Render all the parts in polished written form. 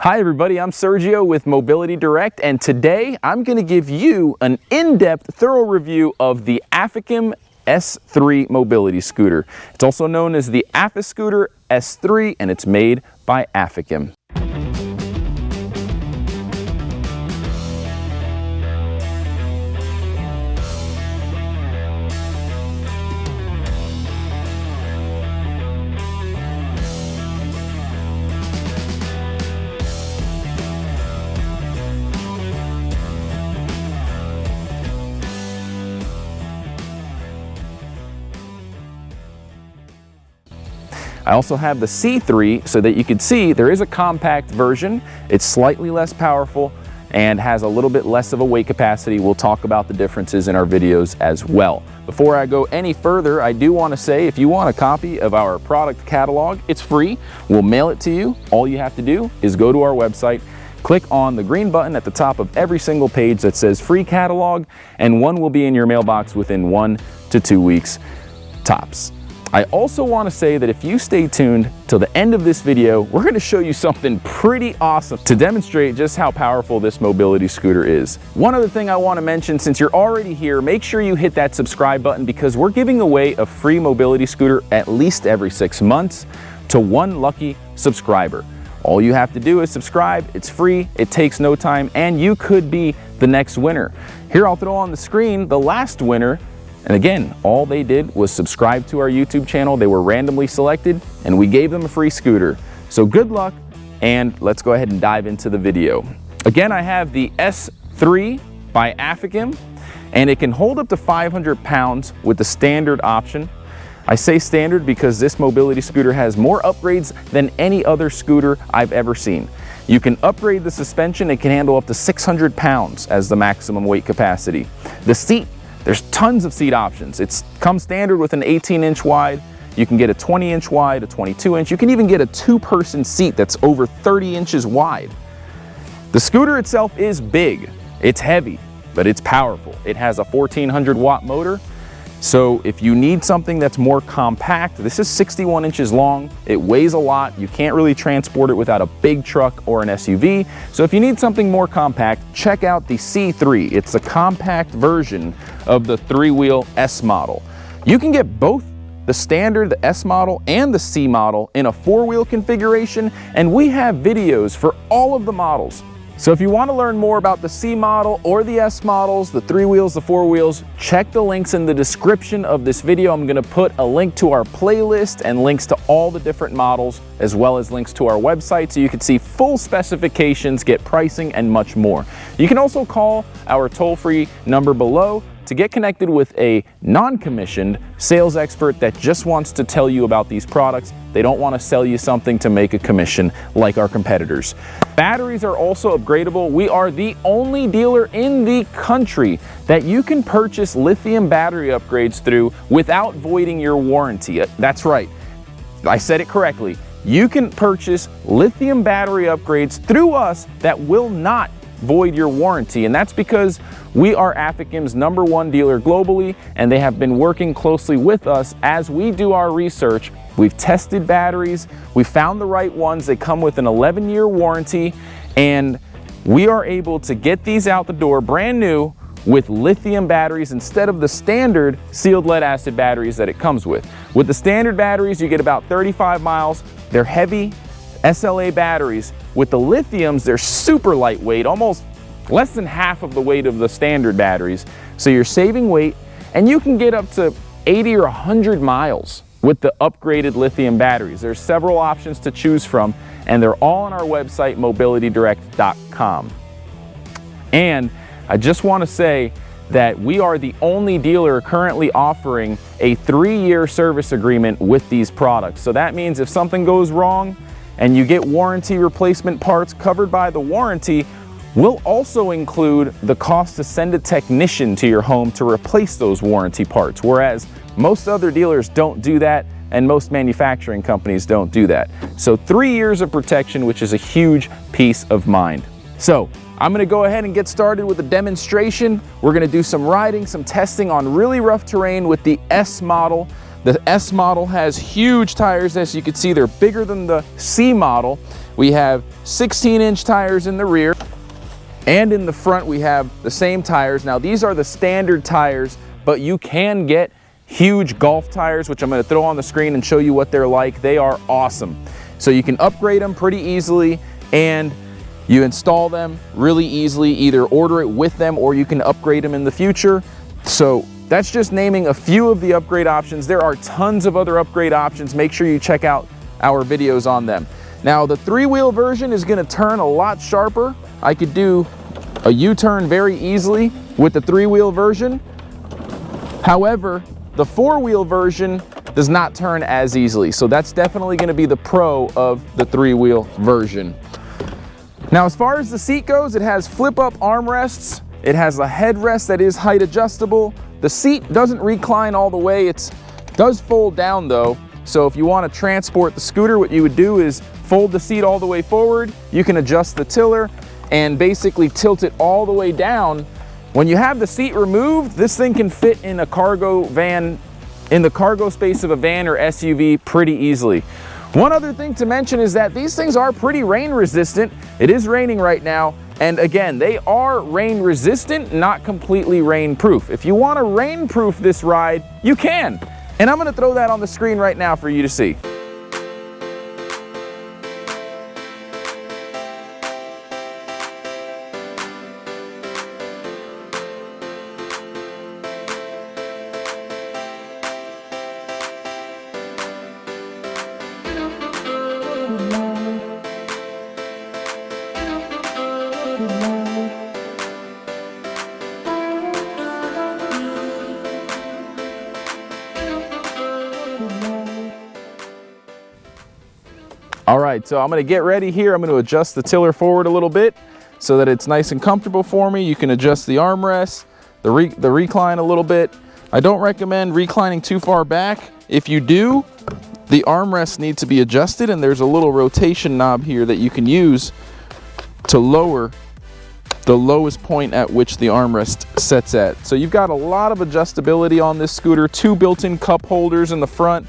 Hi everybody, I'm Sergio with Mobility Direct, and today I'm going to give you an in-depth, thorough review of the AFIKIM S3 mobility scooter. It's also known as the Afiscooter S3, and it's made by AFIKIM. I also have the C3 so that you can see there is a compact version. It's slightly less powerful and has a little bit less of a weight capacity. We'll talk about the differences in our videos as well. Before I go any further, I do want to say if you want a copy of our product catalog, it's free. We'll mail it to you. All you have to do is go to our website, click on the green button at the top of every single page that says free catalog, and one will be in your mailbox within 1 to 2 weeks tops. I also want to say that if you stay tuned till the end of this video, we're going to show you something pretty awesome to demonstrate just how powerful this mobility scooter is. One other thing I want to mention, since you're already here, make sure you hit that subscribe button because we're giving away a free mobility scooter at least every 6 months to one lucky subscriber. All you have to do is subscribe, it's free, it takes no time, and you could be the next winner. Here I'll throw on the screen the last winner. And again, all they did was subscribe to our YouTube channel. They were randomly selected and we gave them a free scooter. So good luck, and let's go ahead and dive into the video. Again, I have the S3 by AFIKIM, and it can hold up to 500 pounds with the standard option. I say standard because this mobility scooter has more upgrades than any other scooter I've ever seen. You can upgrade the suspension. It can handle up to 600 pounds as the maximum weight capacity. The seat, there's tons of seat options. It comes standard with an 18-inch wide. You can get a 20-inch wide, a 22-inch. You can even get a two-person seat that's over 30 inches wide. The scooter itself is big. It's heavy, but it's powerful. It has a 1400-watt motor. So if you need something that's more compact, this is 61 inches long. It weighs a lot. You can't really transport it without a big truck or an SUV. So if you need something more compact, check out the C3. It's a compact version of the three-wheel S model. You can get both the standard, the S model, and the C model in a four-wheel configuration, and we have videos for all of the models. So if you want to learn more about the C model or the S models, the three wheels, the four wheels, check the links in the description of this video. I'm going to put a link to our playlist and links to all the different models, as well as links to our website so you can see full specifications, get pricing, and much more. You can also call our toll-free number below to get connected with a non-commissioned sales expert that just wants to tell you about these products. They don't want to sell you something to make a commission like our competitors. Batteries are also upgradable. We are the only dealer in the country that you can purchase lithium battery upgrades through without voiding your warranty. That's right, I said it correctly. You can purchase lithium battery upgrades through us that will not void your warranty, and that's because we are AFIKIM's #1 dealer globally, and they have been working closely with us as we do our research. We've tested batteries, we found the right ones. They come with an 11-year warranty, and we are able to get these out the door brand new with lithium batteries instead of the standard sealed lead acid batteries that it comes with. With the standard batteries, you get about 35 miles. They're heavy SLA batteries. With the lithiums, they're super lightweight, almost less than half of the weight of the standard batteries. So you're saving weight, and you can get up to 80 or 100 miles with the upgraded lithium batteries. There's several options to choose from, and they're all on our website, mobilitydirect.com. And I just want to say that we are the only dealer currently offering a 3-year service agreement with these products. So that means if something goes wrong and you get warranty replacement parts covered by the warranty, we'll also include the cost to send a technician to your home to replace those warranty parts, whereas most other dealers don't do that, and most manufacturing companies don't do that. So 3 years of protection, which is a huge peace of mind. So I'm gonna go ahead and get started with a demonstration. We're gonna do some riding, some testing on really rough terrain with the S model. The S model has huge tires. As you can see, they're bigger than the C model. We have 16-inch tires in the rear, and in the front we have the same tires. Now these are the standard tires, but you can get huge golf tires, which I'm going to throw on the screen and show you what they're like. They are awesome. So you can upgrade them pretty easily, and you install them really easily. Either order it with them or you can upgrade them in the future. So that's just naming a few of the upgrade options. There are tons of other upgrade options. Make sure you check out our videos on them. Now the 3-wheel version is going to turn a lot sharper. I could do a U-turn very easily with the 3-wheel version. However, the 4-wheel version does not turn as easily. So that's definitely going to be the pro of the 3-wheel version. Now as far as the seat goes, it has flip-up armrests. It has a headrest that is height adjustable. The seat doesn't recline all the way. It does fold down though. So if you want to transport the scooter, what you would do is fold the seat all the way forward. You can adjust the tiller and basically tilt it all the way down. When you have the seat removed, this thing can fit in a cargo van, in the cargo space of a van or SUV pretty easily. One other thing to mention is that these things are pretty rain resistant. It is raining right now. And again, they are rain resistant, not completely rain proof. If you want to rain proof this ride, you can. And I'm going to throw that on the screen right now for you to see. All right, so I'm going to get ready here. I'm going to adjust the tiller forward a little bit so that it's nice and comfortable for me. You can adjust the armrest, the recline a little bit. I don't recommend reclining too far back. If you do, the armrest needs to be adjusted, and there's a little rotation knob here that you can use to lower the lowest point at which the armrest sets at. So you've got a lot of adjustability on this scooter. 2 built-in cup holders in the front.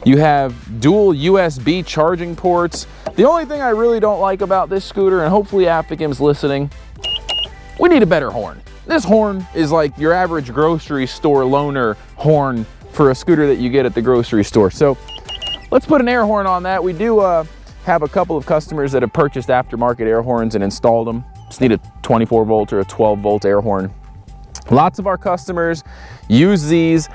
You have dual USB charging ports. The only thing I really don't like about this scooter, and hopefully AFIKIM's listening, we need a better horn. This horn is like your average grocery store loaner horn for a scooter that you get at the grocery store. So let's put an air horn on that. We do have a couple of customers that have purchased aftermarket air horns and installed them. Just need a 24 volt or a 12 volt air horn. Lots of our customers use these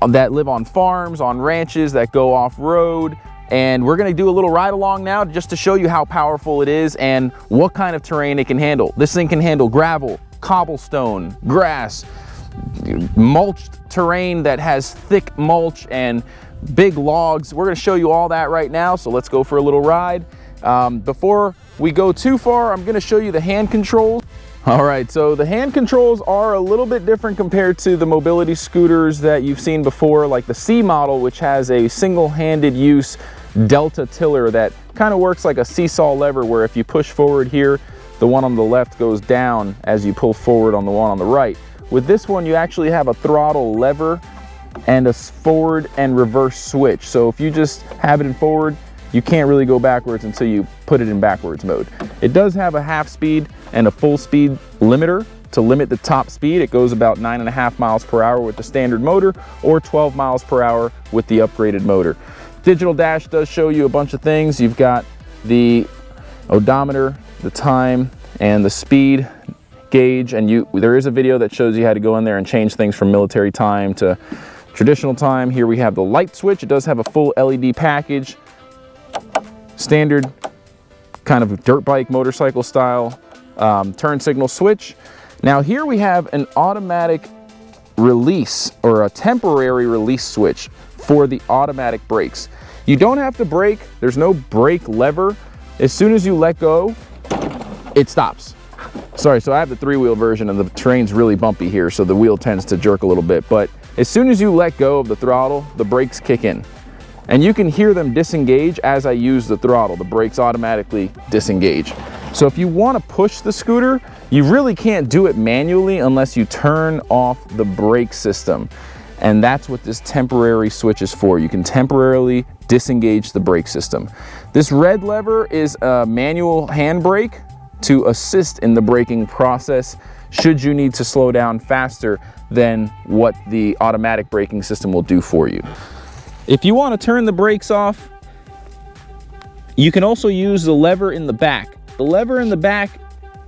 that live on farms, on ranches, that go off-road, and we're going to do a little ride along now just to show you how powerful it is and what kind of terrain it can handle. This thing can handle gravel, cobblestone, grass, mulched terrain that has thick mulch and big logs. We're going to show you all that right now, so let's go for a little ride. Before we go too far, I'm going to show you the hand controls. All right, so the hand controls are a little bit different compared to the mobility scooters that you've seen before, like the C model, which has a single-handed use delta tiller that kind of works like a seesaw lever, where if you push forward here, the one on the left goes down as you pull forward on the one on the right. With this one, you actually have a throttle lever and a forward and reverse switch. So if you just have it in forward, you can't really go backwards until you put it in backwards mode. It does have a half speed and a full speed limiter to limit the top speed. It goes about 9.5 miles per hour with the standard motor, or 12 miles per hour with the upgraded motor. Digital dash does show you a bunch of things. You've got the odometer, the time, and the speed gauge, and there is a video that shows you how to go in there and change things from military time to traditional time. Here we have the light switch. It does have a full LED package. Standard kind of dirt bike motorcycle style turn signal switch. Now here we have an automatic release, or a temporary release switch for the automatic brakes. You don't have to brake. There's no brake lever. As soon as you let go, it stops. Sorry, so I have the 3-wheel version and the terrain's really bumpy here, so the wheel tends to jerk a little bit. But as soon as you let go of the throttle, the brakes kick in. And you can hear them disengage as I use the throttle. The brakes automatically disengage. So if you want to push the scooter, you really can't do it manually unless you turn off the brake system. and that's what this temporary switch is for. You can temporarily disengage the brake system. This red lever is a manual handbrake to assist in the braking process should you need to slow down faster than what the automatic braking system will do for you. If you want to turn the brakes off, you can also use the lever in the back. The lever in the back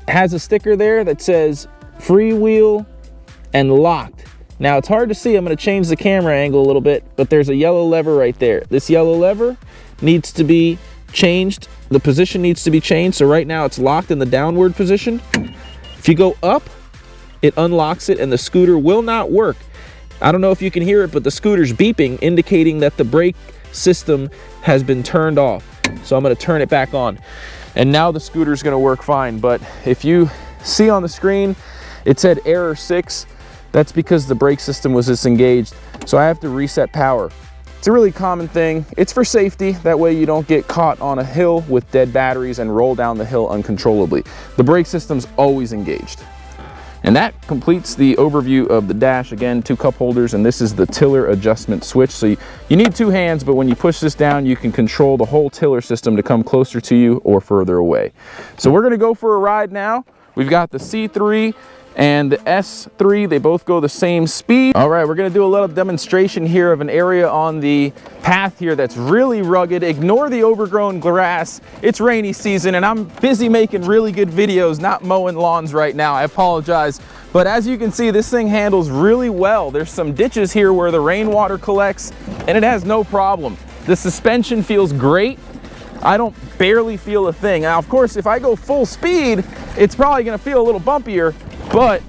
has a sticker there that says freewheel and locked. Now it's hard to see, I'm going to change the camera angle a little bit, but there's a yellow lever right there. This yellow lever needs to be changed. The position needs to be changed. So right now it's locked in the downward position. If you go up, it unlocks it and the scooter will not work. I don't know if you can hear it, but the scooter's beeping, indicating that the brake system has been turned off. So I'm going to turn it back on. And now the scooter's going to work fine. But if you see on the screen, it said error 6. That's because the brake system was disengaged. So I have to reset power. It's a really common thing. It's for safety. That way you don't get caught on a hill with dead batteries and roll down the hill uncontrollably. The brake system's always engaged. And that completes the overview of the dash. Again, 2 cup holders, and this is the tiller adjustment switch. So you need 2 hands, but when you push this down, you can control the whole tiller system to come closer to you or further away. So we're gonna go for a ride now. We've got the C3 and the S3, they both go the same speed. All right, we're gonna do a little demonstration here of an area on the path here that's really rugged. Ignore the overgrown grass. It's rainy season and I'm busy making really good videos, not mowing lawns right now. I apologize. But as you can see, this thing handles really well. There's some ditches here where the rainwater collects and it has no problem. The suspension feels great. I don't barely feel a thing. Now, of course, if I go full speed, it's probably gonna feel a little bumpier, but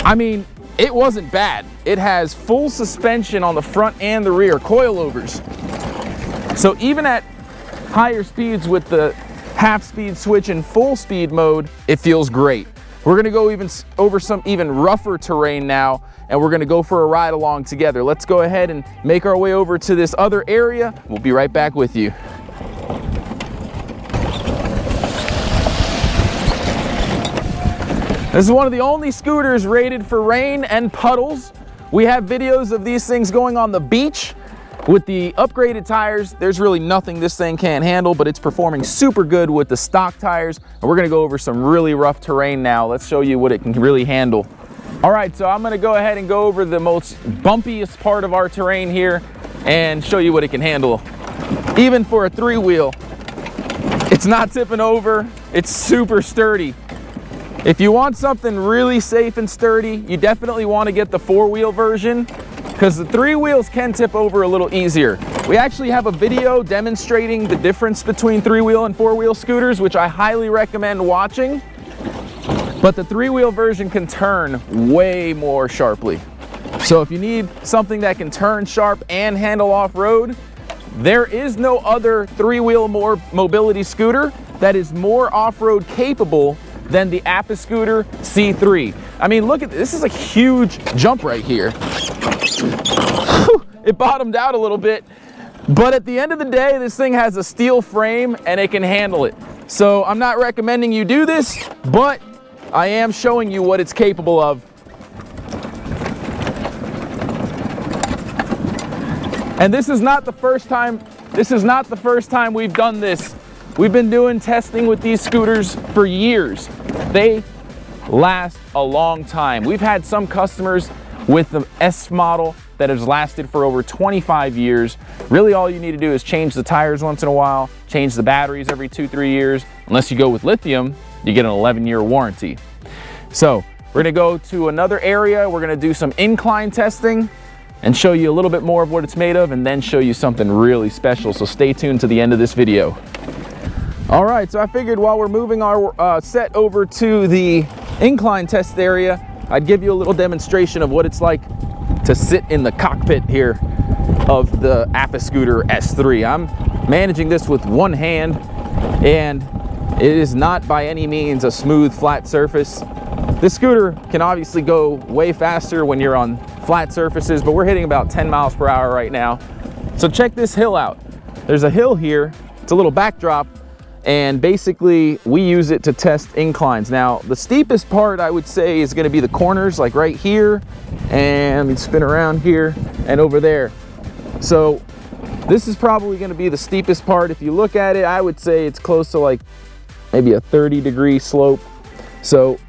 I mean, it wasn't bad. It has full suspension on the front and the rear, coilovers. So even at higher speeds with the half-speed switch in full speed mode, it feels great. We're gonna go over some even rougher terrain now, and we're gonna go for a ride along together. Let's go ahead and make our way over to this other area. We'll be right back with you. This is one of the only scooters rated for rain and puddles. We have videos of these things going on the beach with the upgraded tires. There's really nothing this thing can't handle, but it's performing super good with the stock tires. And we're gonna go over some really rough terrain now. Let's show you what it can really handle. All right, so I'm gonna go ahead and go over the most bumpiest part of our terrain here and show you what it can handle. Even for a 3-wheel, it's not tipping over. It's super sturdy. If you want something really safe and sturdy, you definitely want to get the 4-wheel version because the 3 wheels can tip over a little easier. We actually have a video demonstrating the difference between 3-wheel and 4-wheel scooters, which I highly recommend watching. But the 3-wheel version can turn way more sharply. So if you need something that can turn sharp and handle off-road, there is no other 3-wheel mobility scooter that is more off-road capable than the Afiscooter C3. I mean, look at this. This is a huge jump right here. It bottomed out a little bit, but at the end of the day, this thing has a steel frame and it can handle it. So I'm not recommending you do this, but I am showing you what it's capable of. And this is not the first time we've done this. We've been doing testing with these scooters for years. They last a long time. We've had some customers with the S model that has lasted for over 25 years. Really all you need to do is change the tires once in a while, change the batteries every 2-3 years. Unless you go with lithium, you get an 11-year warranty. So we're gonna go to another area. We're gonna do some incline testing and show you a little bit more of what it's made of and then show you something really special. So stay tuned to the end of this video. All right, so I figured while we're moving our set over to the incline test area, I'd give you a little demonstration of what it's like to sit in the cockpit here of the Afiscooter S3. I'm managing this with one hand, and it is not by any means a smooth, flat surface. This scooter can obviously go way faster when you're on flat surfaces, but we're hitting about 10 miles per hour right now. So check this hill out. There's a hill here, it's a little backdrop, and basically we use it to test inclines. Now, the steepest part I would say is gonna be the corners, like right here, and let me spin around here and over there. So this is probably gonna be the steepest part. If you look at it, I would say it's close to like maybe a 30-degree slope. So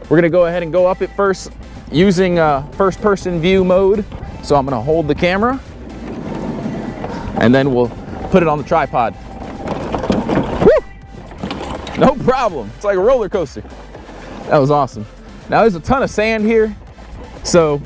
we're gonna go ahead and go up it first using first person view mode. So I'm gonna hold the camera and then we'll put it on the tripod. Woo! No problem, it's like a roller coaster. That was awesome. Now there's a ton of sand here. So,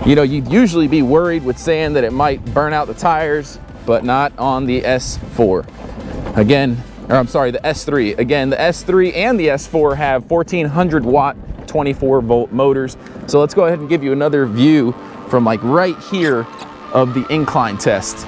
you know, you'd usually be worried with sand that it might burn out the tires, but not on the S4. Again, or I'm sorry, the S3. Again, the S3 and the S4 have 1400 watt, 24 volt motors. So let's go ahead and give you another view from like right here of the incline test.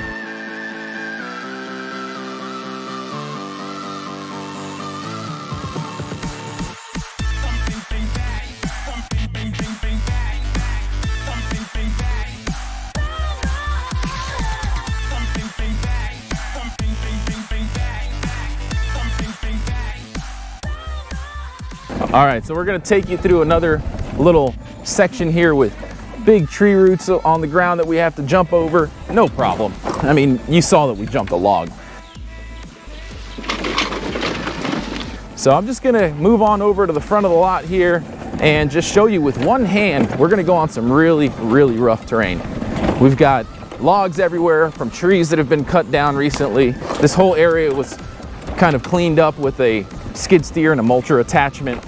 All right, so we're gonna take you through another little section here with big tree roots on the ground that we have to jump over. No problem. I mean, you saw that we jumped a log. So I'm just gonna move on over to the front of the lot here and just show you with one hand, we're gonna go on some really, really rough terrain. We've got logs everywhere from trees that have been cut down recently. This whole area was kind of cleaned up with a skid steer and a mulcher attachment.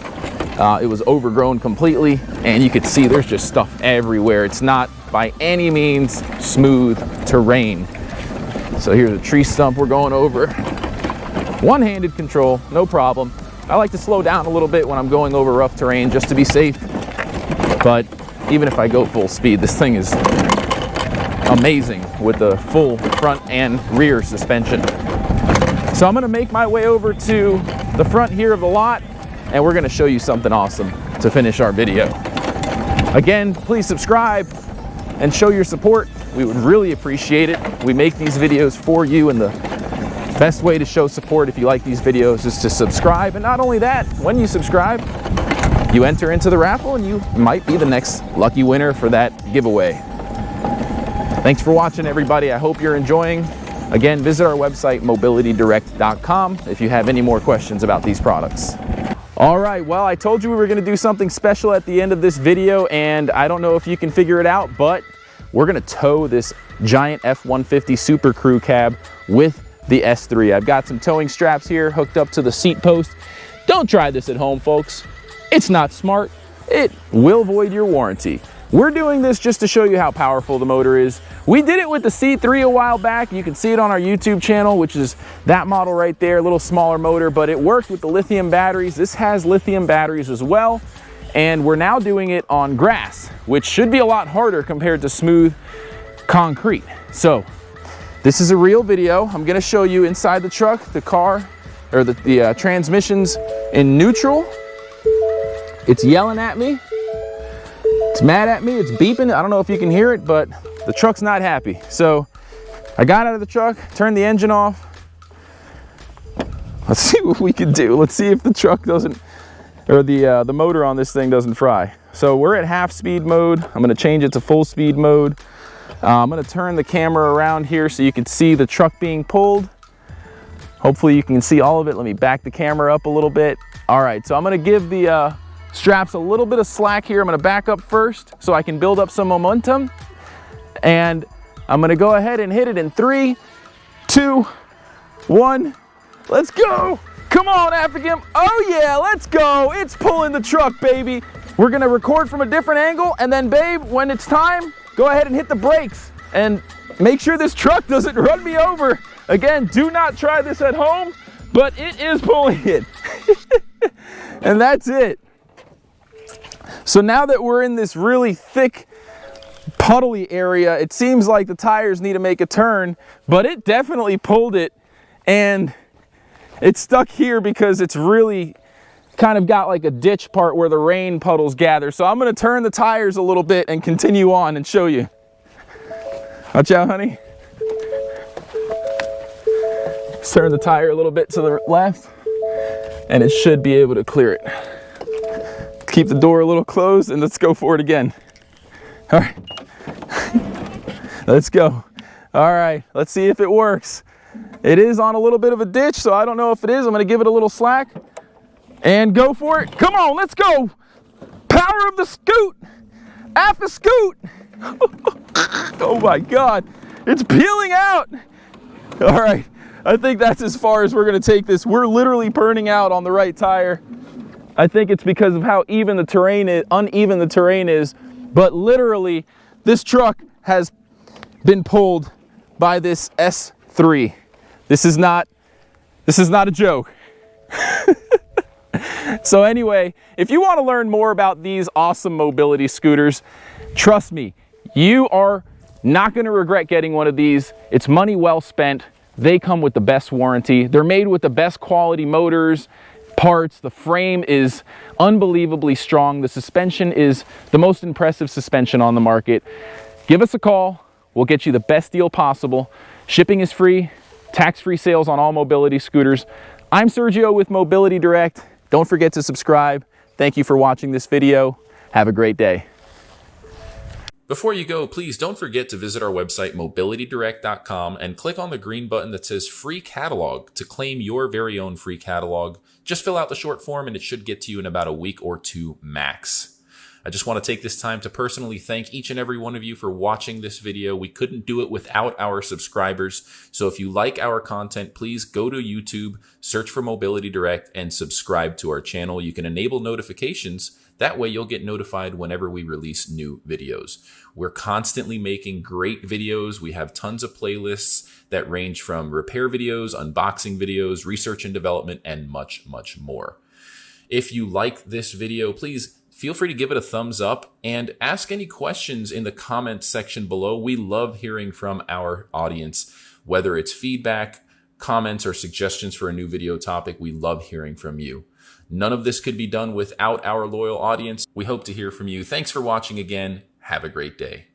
It was overgrown completely, and you could see there's just stuff everywhere. It's not by any means smooth terrain. So here's a tree stump we're going over. One-handed control, no problem. I like to slow down a little bit when I'm going over rough terrain just to be safe. But even if I go full speed, this thing is amazing with the full front and rear suspension. So I'm gonna make my way over to the front here of the lot, and we're gonna show you something awesome to finish our video. Again, please subscribe and show your support. We would really appreciate it. We make these videos for you, and the best way to show support if you like these videos is to subscribe. And not only that, when you subscribe, you enter into the raffle and you might be the next lucky winner for that giveaway. Thanks for watching, everybody. I hope you're enjoying. Again, visit our website, mobilitydirect.com, if you have any more questions about these products. All right, well, I told you we were gonna do something special at the end of this video, and I don't know if you can figure it out, but we're gonna tow this giant F-150 Super Crew cab with the S3. I've got some towing straps here hooked up to the seat post. Don't try this at home, folks. It's not smart. It will void your warranty. We're doing this just to show you how powerful the motor is. We did it with the C3 a while back. You can see it on our YouTube channel, which is that model right there, a little smaller motor, but it worked with the lithium batteries. This has lithium batteries as well, and we're now doing it on grass, which should be a lot harder compared to smooth concrete. So this is a real video. I'm gonna show you inside the truck, the car, or the transmission's in neutral. It's yelling at me. It's mad at me, it's beeping. I don't know if you can hear it, but the truck's not happy. So I got out of the truck, turned the engine off. Let's see what we can do. Let's see if the truck doesn't, or the motor on this thing doesn't fry. So we're at half speed mode. I'm gonna change it to full speed mode. I'm gonna turn the camera around here so you can see the truck being pulled. Hopefully you can see all of it. Let me back the camera up a little bit. All right, so I'm gonna give the straps a little bit of slack here. I'm gonna back up first so I can build up some momentum. And I'm gonna go ahead and hit it in 3, 2, 1. Let's go. Come on, AFIKIM. Oh yeah, let's go. It's pulling the truck, baby. We're gonna record from a different angle, and then babe, when it's time, go ahead and hit the brakes and make sure this truck doesn't run me over. Again, do not try this at home, but it is pulling it. And that's it. So now that we're in this really thick, puddly area, it seems like the tires need to make a turn, but it definitely pulled it, and it's stuck here because it's really kind of got like a ditch part where the rain puddles gather. So I'm gonna turn the tires a little bit and continue on and show you. Watch out, honey. Let's turn the tire a little bit to the left, and it should be able to clear it. Keep the door a little closed, and let's go for it again. All right, let's go. All right, let's see if it works. It is on a little bit of a ditch, so I don't know if it is. I'm gonna give it a little slack and go for it. Come on, let's go. Power of the scoot. Afiscooter. Oh my God, it's peeling out. All right, I think that's as far as we're gonna take this. We're literally burning out on the right tire. I think it's because of how uneven the terrain is, but literally this truck has been pulled by this S3. This is not a joke. So anyway, if you want to learn more about these awesome mobility scooters, trust me, you are not going to regret getting one of these. It's money well spent. They come with the best warranty. They're made with the best quality motors, parts. The frame is unbelievably strong. The suspension is the most impressive suspension on the market. Give us a call. We'll get you the best deal possible. Shipping is free. Tax-free sales on all mobility scooters. I'm Sergio with Mobility Direct. Don't forget to subscribe. Thank you for watching this video. Have a great day. Before you go, please don't forget to visit our website, mobilitydirect.com, and click on the green button that says Free Catalog to claim your very own free catalog. Just fill out the short form and it should get to you in about a week or two max. I just want to take this time to personally thank each and every one of you for watching this video. We couldn't do it without our subscribers. So if you like our content, please go to YouTube, search for Mobility Direct, and subscribe to our channel. You can enable notifications. That way you'll get notified whenever we release new videos. We're constantly making great videos. We have tons of playlists that range from repair videos, unboxing videos, research and development, and much, much more. If you like this video, please feel free to give it a thumbs up and ask any questions in the comments section below. We love hearing from our audience, whether it's feedback, comments, or suggestions for a new video topic. We love hearing from you. None of this could be done without our loyal audience. We hope to hear from you. Thanks for watching again. Have a great day.